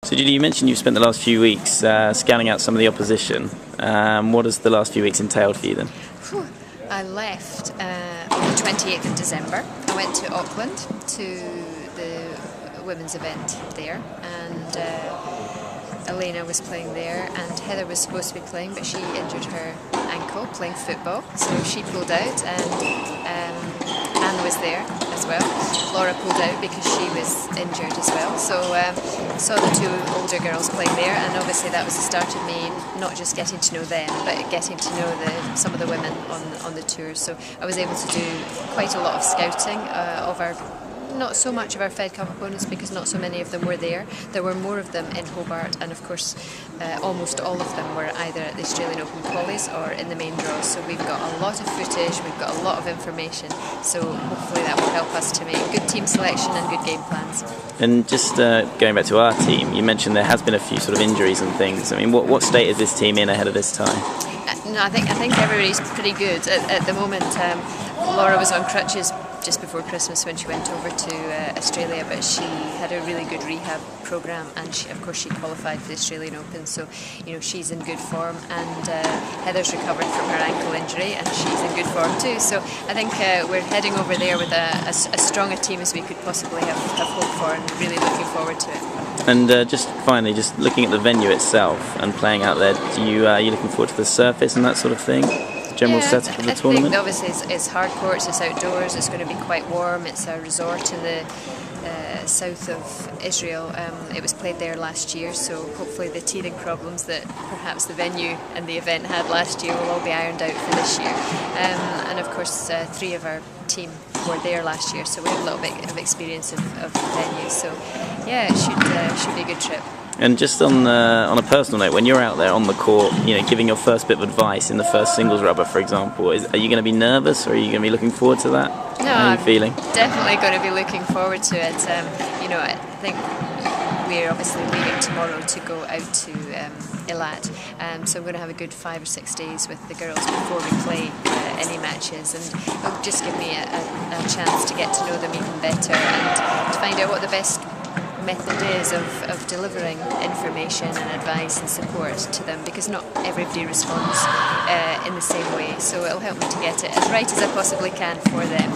So Judy, you mentioned you've spent the last few weeks scanning out some of the opposition. What has the last few weeks entailed for you then? I left on the 28th of December. I went to Auckland to the women's event there, and Elena was playing there, and Heather was supposed to be playing, but she injured her ankle playing football, so she pulled out, and Anne was there as well. Laura pulled out because she was injured as well. So saw the two older girls playing there, and obviously that was the start of me not just getting to know them, but getting to know some of the women on the tour. So I was able to do quite a lot of scouting of our. Not so much of our Fed Cup opponents because not so many of them were there. There were more of them in Hobart, and of course almost all of them were either at the Australian Open qualies or in the main draws. So we've got a lot of footage, we've got a lot of information, so hopefully that will help us to make good team selection and good game plans. And just going back to our team, you mentioned there has been a few sort of injuries and things. I mean, what state is this team in ahead of this time? No, I think everybody's pretty good at the moment. Laura was on crutches just before Christmas when she went over to Australia, but she had a really good rehab program, and of course she qualified for the Australian Open, so she's in good form, and Heather's recovered from her ankle injury and she's in good form too, so I think we're heading over there with as strong a team as we could possibly have hoped for, and really looking forward to it. And just finally, just looking at the venue itself and playing out there, are you looking forward to the surface and that sort of thing? General setup of the tournament? I think obviously it's hard courts, it's outdoors, it's going to be quite warm, it's a resort in the south of Israel. It was played there last year, so hopefully the teething problems that perhaps the venue and the event had last year will all be ironed out for this year. And of course 3 of our team were there last year, so we have a little bit of experience of the venue, so yeah, it should be a good trip. And just on a personal note, when you're out there on the court, giving your first bit of advice in the first singles rubber, for example, are you going to be nervous, or are you going to be looking forward to that? No, How are you feeling? Definitely going to be looking forward to it. I think we're obviously leaving tomorrow to go out to Eilat, so I'm going to have a good 5 or 6 days with the girls before we play any matches, and it'll just give me a chance to get to know them even better and to find out what the best method is of delivering information and advice and support to them, because not everybody responds in the same way, so it'll help me to get it as right as I possibly can for them.